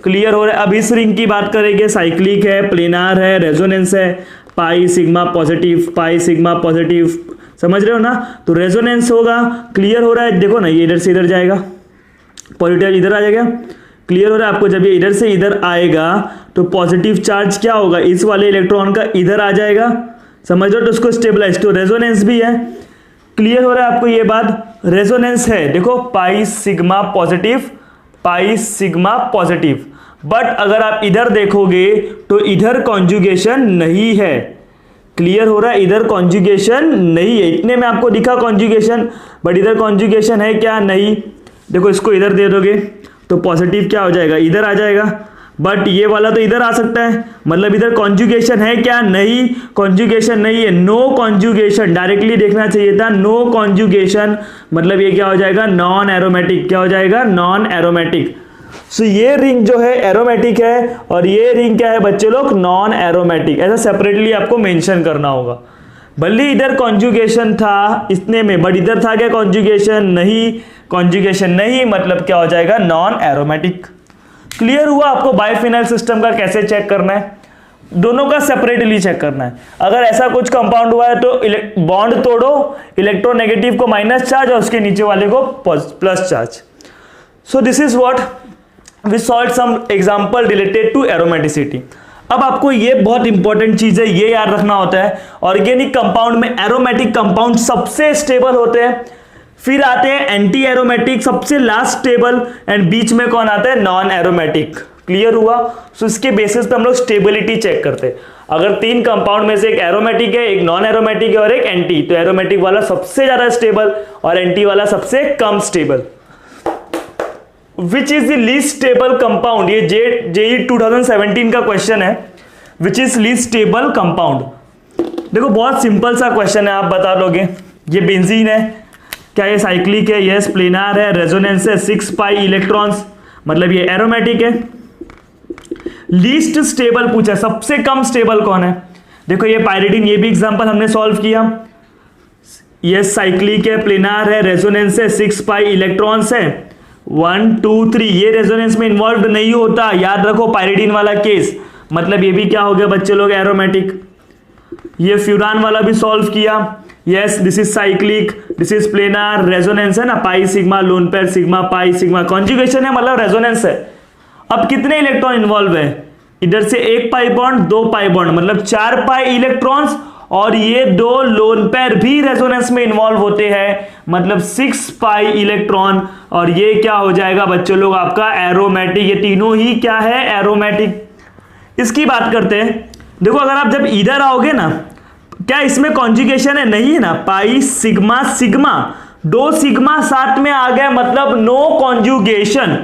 क्लियर हो रहा है। अब इस रिंग की बात करेंगे, साइक्लिक है, प्लेनार है, रेजोनेंस है, pi sigma positive, pi sigma positive, समझ रहे हो ना। तो रेजोनेंस होगा, क्लियर हो रहा है। देखो ना, ये इधर से इधर जाएगा, पॉजिटिव इधर आ जाएगा। क्लियर हो रहा है आपको, जब ये इधर से इधर आएगा तो पॉजिटिव चार्ज क्या होगा, इस वाले इलेक्ट्रॉन का इधर आ जाएगा, समझ रहे हो, तो उसको स्टेबलाइज, तो रेजोनेंस भी है। क्लियर हो रहा है आपको ये बात, रेजोनेंस है। देखो pi sigma positive, pi sigma positive, but अगर आप इधर देखोगे तो इधर कॉन्जुगेशन नहीं है। क्लियर हो रहा है, इधर कॉन्जुगेशन नहीं है, इतने में आपको दिखा कॉन्जुगेशन, बट इधर कॉन्जुगेशन है क्या, नहीं। देखो इसको इधर दे दोगे तो पॉजिटिव क्या हो जाएगा, इधर आ जाएगा, बट ये वाला तो इधर आ सकता है, मतलब इधर कॉन्जुगेशन है क्या, नहीं, कॉन्जुगेशन नहीं है, नो कॉन्जुगेशन, डायरेक्टली देखना चाहिए था, नो कॉन्जुगेशन, मतलब ये क्या हो जाएगा, नॉन एरोमेटिक, क्या हो जाएगा, नॉन एरोमेटिक। सो ये रिंग जो है एरोमेटिक है और ये रिंग क्या है बच्चे लोग, नॉन एरोमेटिक। ऐसा सेपरेटली आपको मेंशन करना होगा। भले इधर कॉन्जुगेशन था इतने में, बट इधर था क्या कॉन्जुगेशन, नहीं, कॉन्जुगेशन नहीं, मतलब क्या हो जाएगा, नॉन एरोमेटिक। क्लियर हुआ आपको बाइफिनाइल सिस्टम का कैसे चेक करना है, दोनों का सेपरेटली चेक करना है। अगर ऐसा कुछ कंपाउंड हुआ है तो बॉन्ड तोड़ो, इलेक्ट्रोनेगेटिव को माइनस चार्ज और उसके नीचे वाले को plus charge. So this is what we solve some example related to aromaticity. अब आपको ये बहुत इंपॉर्टेंट चीज है, ये याद रखना होता है, ऑर्गेनिक कंपाउंड में एरोमेटिक कंपाउंड सबसे स्टेबल होते हैं, फिर आते हैं एंटी एरोमेटिक सबसे लास्ट स्टेबल, एंड बीच में कौन आता है, नॉन एरोमेटिक। क्लियर हुआ। सो इसके बेसिस पे हम लोग स्टेबिलिटी चेक करते हैं। अगर 3 कंपाउंड में से एक एरोमेटिक है, एक नॉन एरोमेटिक है और एक एंटी, तो एरोमेटिक वाला सबसे ज्यादा स्टेबल और एंटी वाला सबसे कम stable. Which is the least stable compound, ये जेई 2017 का क्वेश्चन है, which is least stable compound. देखो बहुत सिंपल सा क्वेश्चन है, आप बता लोगे। ये बेंजीन है, क्या ये साइक्लिक है, यस, प्लेनार है, रेजोनेंस है, 6 पाई इलेक्ट्रॉन्स, मतलब ये एरोमेटिक है। लीस्ट स्टेबल पूछा, सबसे कम स्टेबल कौन है। देखो ये पायरिडीन, ये भी एग्जांपल हमने सॉल्व किया, यस, साइक्लिक है, प्लेनार है, रेजोनेंस है, 6 पाई इलेक्ट्रॉन्स है, 1 2 3, ये रेजोनेंस में इन्वॉल्व नहीं होता, याद रखो पायरिडीन वाला केस, मतलब ये भी क्या हो गया बच्चे लोग, एरोमेटिक। ये फ्यूरान वाला भी सॉल्व किया, yes, this is cyclic, this is planar, resonance है ना, पाई sigma, lone pair sigma, pi sigma, conjugation है मतलब रेजोनेंस है। अब कितने इलेक्ट्रॉन इन्वॉल्व है, इधर से 1 पाई बॉन्ड, 2 पाई बॉन्ड, मतलब 4 पाई इलेक्ट्रॉन्स, और ये 2 लोन पेयर भी रेजोनेंस में इन्वॉल्व होते हैं, मतलब 6 पाई इलेक्ट्रॉन, और ये क्या हो जाएगा बच्चों लोग आपका एरोमेटिक। ये तीनों ही क्या है, एरोमेटिक। इसकी बात करते हैं। देखो अगर आप जब इधर आओगे ना, क्या इसमें कॉन्जुगेशन है, नहीं है ना, पाई सिग्मा सिग्मा, 2 सिग्मा साथ में आ गया मतलब नो कॉन्जुगेशन,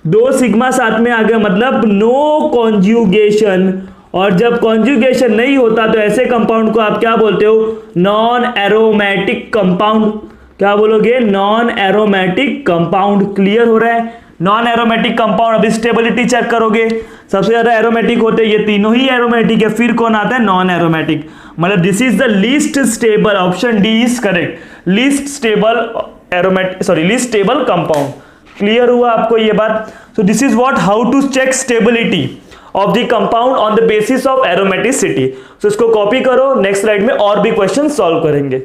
2 सिग्मा साथ में आ गया मतलब नो कॉन्जुगेशन। और जब कॉन्जुगेशन नहीं होता तो ऐसे कंपाउंड को आप क्या बोलते हो, नॉन एरोमेटिक कंपाउंड। क्या बोलोगे, नॉन एरोमेटिक कंपाउंड। क्लियर हो रहा है, नॉन एरोमेटिक कंपाउंड। अभी स्टेबिलिटी चेक करोगे, सबसे ज्यादा एरोमेटिक होते हैं, ये तीनों ही एरोमेटिक है, फिर कौन आता है, नॉन एरोमेटिक। मतलब this is the least stable, option D is correct, least stable aromatic, sorry least stable compound. Clear हुआ आपको ये बात। So this is what, how to check stability of the compound on the basis of aromaticity. So इसको copy करो, next slide में और भी question solve करेंगे।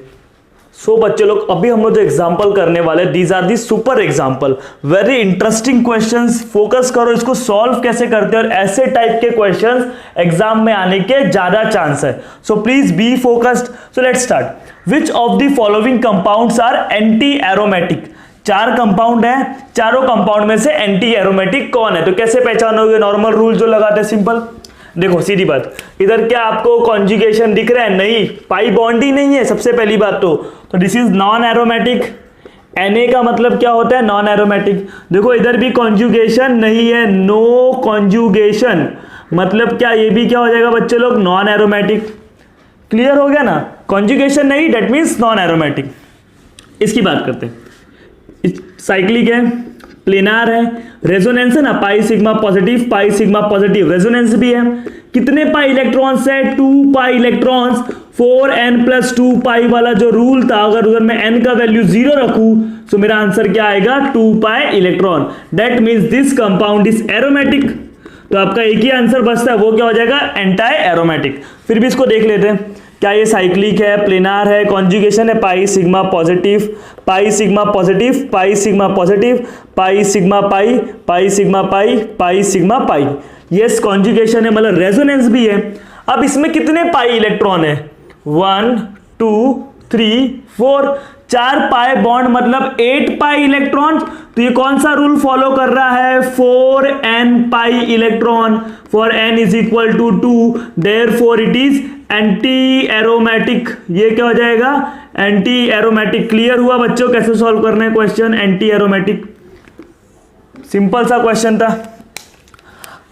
सो बच्चे लोग अभी हम लोग जो एग्जाम्पल करने वाले, these are the super example, very interesting questions. Focus करो इसको सॉल्व कैसे करते हैं, और ऐसे टाइप के क्वेश्चंस एग्जाम में आने के ज्यादा चांस है। So please be focused. So let's start. Which of the following compounds are anti aromatic. 4 compound है, चारों कंपाउंड में से एंटी एरोमेटिक कौन है। तो कैसे पहचानोगे, नॉर्मल रूल जो लगाते हैं, सिंपल। देखो सीधी बात, इधर क्या आपको कॉन्जुगेशन दिख रहा है, नहीं, पाई बॉन्ड ही नहीं है सबसे पहली बात तो this is non aromatic. Na का मतलब क्या होता है, नॉन एरोमेटिक। देखो इधर भी कॉन्जुगेशन नहीं है, नो कॉन्जुगेशन, मतलब क्या, ये भी क्या हो जाएगा बच्चे लोग, नॉन एरोमेटिक। क्लियर हो गया ना, कॉन्जुगेशन नहीं, डेट मीन्स नॉन एरोमेटिक। इसकी बात करते हैं। साइक्लिक है, प्लेनार है, रेजोनेंस है ना, पाई sigma positive, pi sigma positive, resonance भी है। कितने पाई इलेक्ट्रॉन्स है, 2 पाई इलेक्ट्रॉन्स, 4n+2 पाई वाला जो रूल था, अगर उधर मैं n का वैल्यू 0 रखूं तो मेरा आंसर क्या आएगा 2 pi electron. That means this compound is aromatic. तो आपका एक ही आंसर बचता है, वो क्या हो जाएगा एंटी एरोमेटिक। फिर भी इसको देख लेते हैं, क्या ये साइक्लिक है, प्लेनार है, कॉन्जुगेशन है, pi sigma positive, pi sigma positive, pi sigma positive, pi sigma पाई, पाई सिग्मा पाई, पाई सिग्मा पाई। यस कॉन्जुगेशन है, मतलब रेजोनेंस भी है। अब इसमें कितने पाई इलेक्ट्रॉन है, 1 2 3 4, 4 पाई बॉन्ड मतलब 8 पाई इलेक्ट्रॉन। तो ये कौन सा रूल फॉलो कर रहा है, 4n pi electron, for n is equal to 2, therefore it is anti aromatic. ये क्या हो जाएगा एंटी एरोमेटिक। क्लियर हुआ बच्चों कैसे सॉल्व करना है क्वेश्चन एंटी एरोमेटिक? सिंपल सा क्वेश्चन था।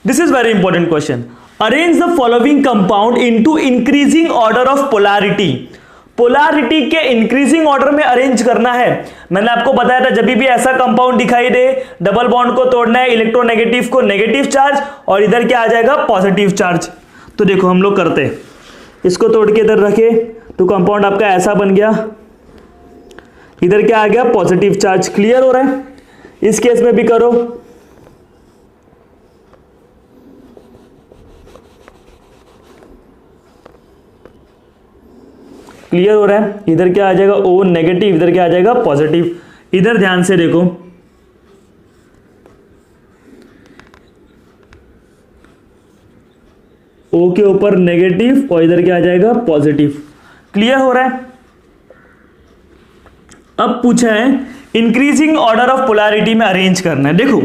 This is very important question. Arrange the following compound into increasing order of polarity. Polarity के इंक्रीजिंग ऑर्डर में अरेंज करना है। मैंने आपको बताया था जब भी ऐसा कंपाउंड दिखाई दे, डबल बॉन्ड को तोड़ना है, इलेक्ट्रोनेगेटिव को नेगेटिव चार्ज और इधर क्या आ जाएगा पॉजिटिव चार्ज। तो देखो हम लोग करते हैं, इसको तोड़ के इधर रखे तो कंपाउंड आपका ऐसा बन गया, इधर क्या आ गया पॉजिटिव चार्ज। क्लियर हो रहा है? इस केस में भी करो, क्लियर हो रहा है? इधर क्या आ जाएगा O नेगेटिव, इधर क्या आ जाएगा पॉजिटिव। इधर ध्यान से देखो, O के ऊपर नेगेटिव और इधर क्या आ जाएगा पॉजिटिव। क्लियर हो रहा है? अब पूछा है इंक्रीजिंग ऑर्डर ऑफ पोलैरिटी में अरेंज करना है। देखो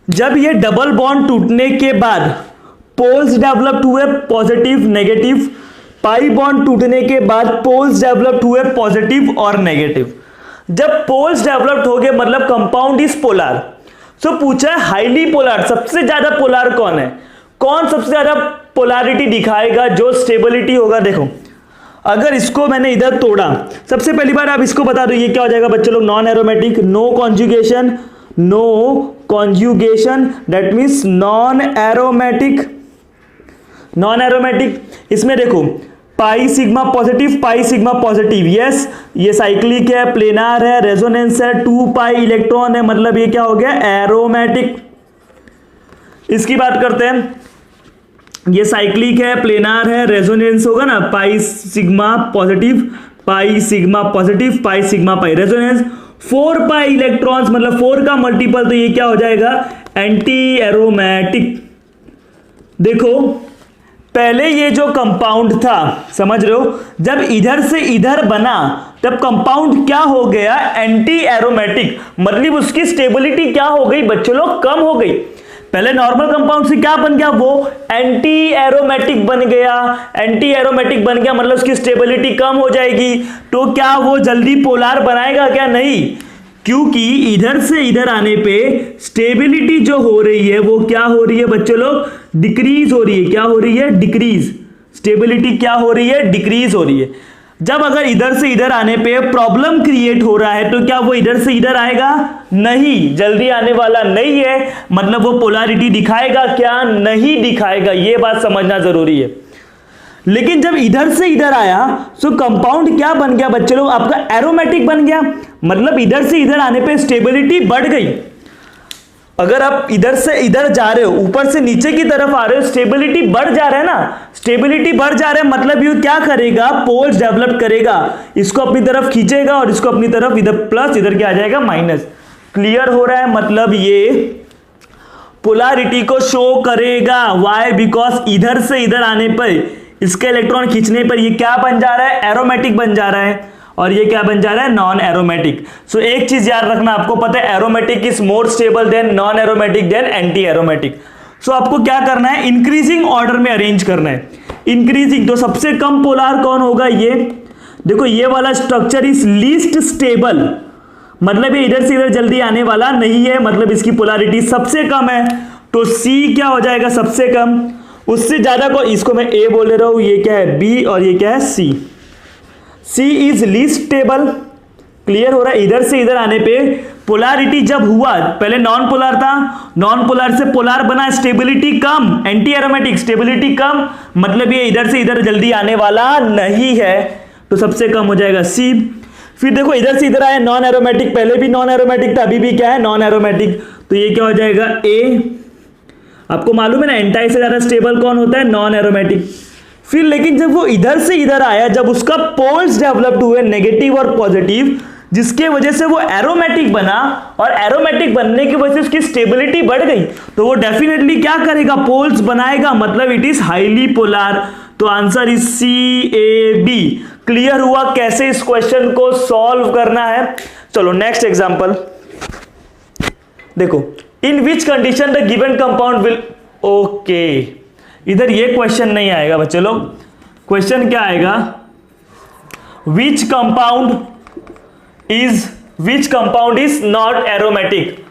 जब ये डबल बॉन्ड टूटने के बाद पोल्स डेवलप्ड हुए पॉजिटिव नेगेटिव, पाई बॉन्ड टूटने के बाद पोल्स डेवलप्ड हुए पॉजिटिव और नेगेटिव। जब पोल्स डेवलप्ड हो गए मतलब कंपाउंड इज पोलर। सो पूछा है हाईली पोलर, सबसे ज्यादा पोलर कौन है, कौन सबसे ज्यादा पोलैरिटी दिखाएगा, जो स्टेबिलिटी होगा। देखो अगर इसको मैंने इधर तोड़ा, सबसे पहली बार आप इसको बता दो ये क्या हो जाएगा बच्चे लोग, non aromatic, no conjugation, no conjugation, that means non aromatic. Non aromatic इसमें देखो pi sigma positive, pi sigma positive, yes ये साइक्लिक है, प्लेनार है, रेजोनेंस है, 2 पाई इलेक्ट्रॉन है, मतलब ये क्या हो गया एरोमेटिक। इसकी बात करते हैं, ये साइक्लिक है, प्लेनार है, रेजोनेंस होगा ना, पाई sigma positive, pi sigma positive, pi sigma पाई, रेजोनेंस 4 पाई इलेक्ट्रॉन्स मतलब 4 का मल्टीपल, तो ये क्या हो जाएगा एंटी एरोमेटिक। देखो पहले ये जो कंपाउंड था, समझ रहे हो, जब इधर से इधर बना तब कंपाउंड क्या हो गया एंटी एरोमेटिक, मतलब उसकी स्टेबिलिटी क्या हो गई बच्चों लोग कम हो गई। पहले नॉर्मल कंपाउंड से क्या बन गया, वो एंटी एरोमेटिक बन गया। एंटी एरोमेटिक बन गया मतलब उसकी स्टेबिलिटी कम हो जाएगी, तो क्या वो जल्दी पोलर बनाएगा क्या, नहीं, क्योंकि इधर से इधर आने पे स्टेबिलिटी जो हो रही है वो क्या हो रही है बच्चों लोग, डिक्रीज हो रही है। क्या हो रही है, डिक्रीज। स्टेबिलिटी क्या हो रही है, डिक्रीज हो रही है। जब अगर इधर से इधर आने पे प्रॉब्लम क्रिएट हो रहा है तो क्या वो इधर से इधर आएगा, नहीं, जल्दी आने वाला नहीं है, मतलब वो पोलैरिटी दिखाएगा क्या, नहीं दिखाएगा। ये बात समझना जरूरी है। लेकिन जब इधर से इधर आया तो कंपाउंड क्या बन गया बच्चे लोग, आपका एरोमेटिक बन गया, मतलब इधर से इधर आने पे स्टेबिलिटी बढ़ गई। अगर आप इधर से इधर जा रहे हो, ऊपर से नीचे की तरफ आ रहे हो, स्टेबिलिटी बढ़ जा रहा है ना, स्टेबिलिटी बढ़ जा रहा है मतलब ये क्या करेगा, पोल्स डेवलप करेगा, इसको अपनी तरफ खींचेगा और इसको अपनी तरफ, इधर प्लस इधर क्या आ जाएगा माइनस। क्लियर हो रहा है? मतलब ये पोलैरिटी को शो करेगा। व्हाई? बिकॉज इधर से इधर आने पर, इसके इलेक्ट्रॉन खींचने पर ये क्या बन जा रहा है, एरोमेटिक बन जा रहा है, और ये क्या बन जा रहा है, नॉन एरोमेटिक। सो एक चीज याद रखना, आपको पता है aromatic is more stable than non aromatic than anti aromatic. So आपको क्या करना है, इंक्रीजिंग ऑर्डर में अरेंज करना है। इंक्रीजिंग तो सबसे कम पोलर कौन होगा, ये देखो, ये वाला स्ट्रक्चर इज लीस्ट स्टेबल, मतलब ये इधर से इधर जल्दी आने वाला नहीं है, मतलब इसकी पोलैरिटी सबसे कम है। तो सी क्या हो जाएगा, सबसे कम। उससे ज्यादा को, इसको मैं ए बोल रहा हूं, ये क्या है बी और ये क्या है सी। सी इज लीस्ट स्टेबल। क्लियर हो रहा है? इधर से इधर आने पे पोलैरिटी जब हुआ, पहले नॉन पोलर था, नॉन पोलर से पोलर बना, स्टेबिलिटी कम, एंटी एरोमेटिक, स्टेबिलिटी कम, मतलब ये इधर से इधर जल्दी आने वाला नहीं है, तो सबसे कम हो जाएगा सी। फिर देखो इधर से इधर आया नॉन एरोमेटिक, पहले भी नॉन एरोमेटिक था, अभी भी क्या है नॉन एरोमेटिक, तो ये क्या हो जाएगा ए। आपको मालूम है ना एंटाई से ज्यादा स्टेबल कौन होता है, नॉन एरोमेटिक। फिर लेकिन जब वो इधर से इधर आया, जब उसका पोल्स डेवलप्ड हुए नेगेटिव और पॉजिटिव, जिसके वजह से वो एरोमेटिक बना, और एरोमेटिक बनने की वजह से उसकी स्टेबिलिटी बढ़ गई, तो वो डेफिनेटली क्या करेगा, पोल्स बनाएगा, मतलब इट इज हाईली पोलर। तो answer is C A B. Clear हुआ कैसे इस क्वेश्चन को सॉल्व करना है। चलो नेक्स्ट एग्जांपल देखो, in which condition the given compound will, okay इधर ये क्वेश्चन नहीं आएगा बच्चे लोग, क्वेश्चन क्या आएगा, which compound is not aromatic,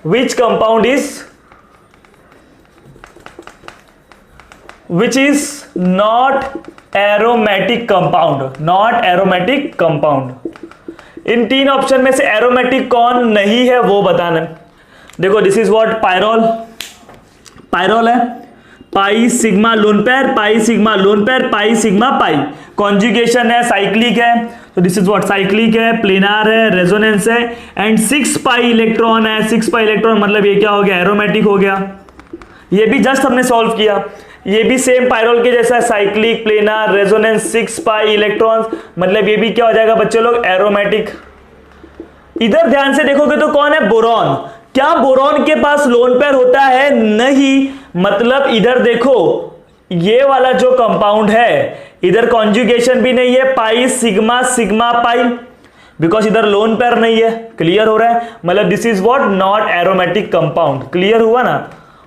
which compound is which is not aromatic compound, not aromatic compound। इन तीन ऑप्शन में से एरोमेटिक कौन नहीं है वो बताना। देखो this is what, pyrrole, pyrrole है, pi sigma lone pair, pi sigma lone pair, pi sigma pi, conjugation है, साइक्लिक है, तो दिस इज व्हाट साइक्लिक है, प्लेनार है, रेजोनेंस है, एंड 6 पाई इलेक्ट्रॉन है, 6 पाई इलेक्ट्रॉन मतलब ये क्या हो गया, एरोमेटिक हो गया। ये भी जस्ट हमने सॉल्व किया, ये भी सेम पायरोल के जैसा, cyclic, planar, resonance, 6 pi electrons, मतलब ये भी क्या हो जाएगा बच्चे लोग, एरोमेटिक। इधर ध्यान से देखोगे तो कौन है, बोरॉन। क्या बोरॉन के पास लोन पेयर होता है, नहीं, मतलब इधर देखो ये वाला जो कंपाउंड है, इधर कॉन्जुगेशन भी नहीं है, pi sigma sigma pi, because इधर लोन पेयर नहीं है। क्लियर हो रहा है, मतलब this is what, not aromatic compound. Clear हुआ ना,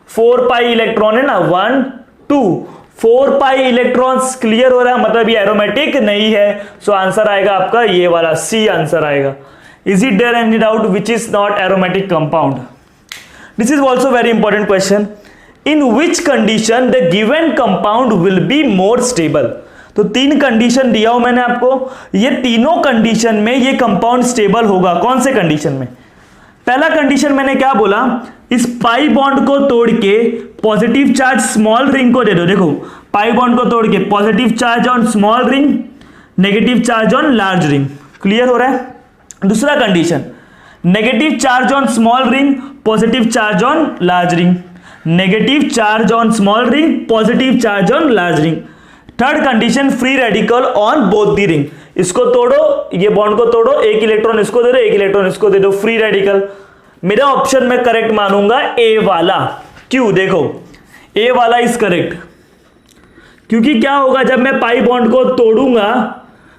4 पाई इलेक्ट्रॉन है ना, 1 2 4 पाई इलेक्ट्रॉन्स, क्लियर हो रहा है, मतलब ये एरोमेटिक नहीं है। सो आंसर आएगा आपका ये वाला सी आंसर आएगा। Is it there any doubt which is not aromatic compound? This is also very important question, in which condition the given compound will be more stable. तो 3 condition दिया हूं मैंने आपको, ये तीनों कंडीशन में ये कंपाउंड स्टेबल होगा। कौन से कंडीशन में? पहला कंडीशन मैंने क्या बोला, इस पाई बॉन्ड को तोड़ के पॉजिटिव चार्ज स्मॉल रिंग को दे दो। देखो पाई बॉन्ड को तोड़ के positive charge on small ring, negative charge on large ring. Clear हो रहा है? दूसरा condition, negative charge on small ring, positive charge on large ring, negative charge on small ring, positive charge on large ring. Third condition, free radical on both the ring. इसको तोड़ो, ये bond को तोड़ो, एक इलेक्ट्रॉन इसको दे दो, एक electron इसको दे दो, फ्री रेडिकल। मेरा ऑप्शन में करेक्ट मानूंगा ए वाला। क्यों? देखो ए वाला इज करेक्ट, क्योंकि क्या होगा जब मैं पाई बॉन्ड को तोड़ूंगा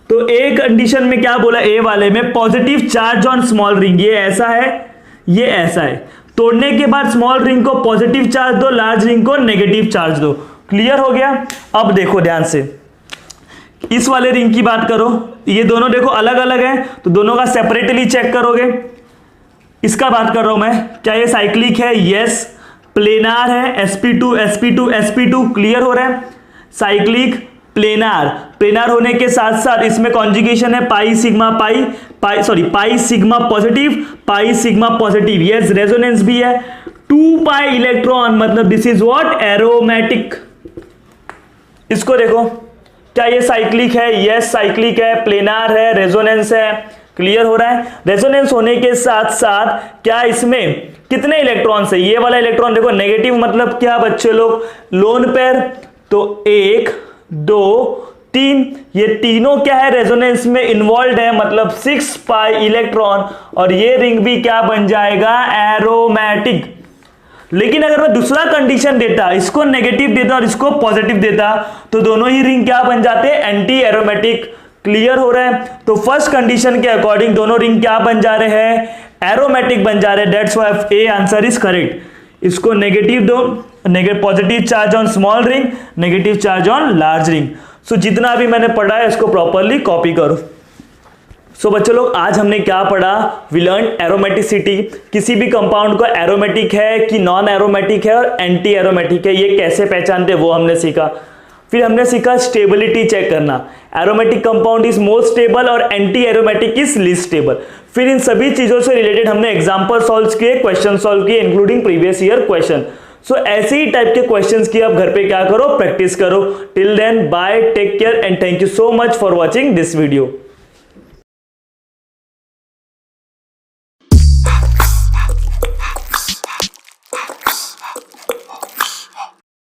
तो ए कंडीशन में क्या बोला, ए वाले में positive charge on small ring, ये ऐसा है, ये ऐसा है। तोड़ने के बाद स्मॉल रिंग को पॉजिटिव चार्ज दो, लार्ज रिंग को नेगेटिव चार्ज दो। क्लियर हो गया? अब देखो ध्यान से, इस वाले रिंग की बात करो, ये दोनों देखो अलग अलग है, तो दोनों का सेपरेटली चेक करोगे। इसका बात कर रहा हूं मैं, क्या ये साइक्लिक है? यस। प्लेनार है, sp2 sp2 sp2। क्लियर हो रहा है? साइक्लिक, प्लेनार, प्लेनार होने के साथ साथ इसमें कॉन्जुगेशन है पाई सिग्मा पाई, पाई sigma positive, pi sigma positive. Yes, resonance भी है, 2 पाई इलेक्ट्रॉन, मतलब दिस इज व्हाट, एरोमेटिक। इसको देखो, क्या ये साइक्लिक है? यस साइक्लिक है, प्लेनार है, रेजोनेंस है। क्लियर हो रहा है? रेजोनेंस होने के साथ साथ क्या इसमें कितने इलेक्ट्रॉन्स है? ये वाला इलेक्ट्रॉन देखो नेगेटिव, मतलब क्या बच्चे लोग, लोन पेयर, तो 1 2 3, ये तीनों क्या है, रेजोनेंस में इन्वॉल्व है, मतलब 6 पाई इलेक्ट्रॉन, और ये रिंग भी क्या बन जाएगा, एरोमेटिक। लेकिन अगर मैं दूसरा कंडीशन देता, इसको नेगेटिव देता और इसको पॉजिटिव देता, तो दोनों ही रिंग क्या बन जाते हैं, एंटी एरोमेटिक। क्लियर हो रहा है? तो फर्स्ट कंडीशन के अकॉर्डिंग दोनों रिंग क्या बन जा रहे हैं, एरोमेटिक बन जा रहे हैं। That's why A answer is correct. इसको नेगेटिव दो, positive charge on small ring, negative charge on large ring. So जितना भी मैंने पढ़ा है इसको प्रॉपरली कॉपी करो। सो बच्चों लोग, आज हमने क्या पढ़ा, वी लर्न एरोमेटिसिटी। किसी भी कंपाउंड को एरोमेटिक है कि नॉन एरोमेटिक है और एंटी एरोमेटिक है, ये कैसे पहचानते वो हमने सीखा। फिर हमने सीखा स्टेबिलिटी चेक करना, aromatic compound is most stable और anti aromatic is least stable. फिर इन सभी चीजों से रिलेटेड हमने एग्जांपल सॉल्व किए, क्वेश्चन सॉल्व किए including previous year question. So ऐसे ही टाइप के क्वेश्चंस की आप घर पे क्या करो, प्रैक्टिस करो। Till then bye, take care and thank you so much for watching this video.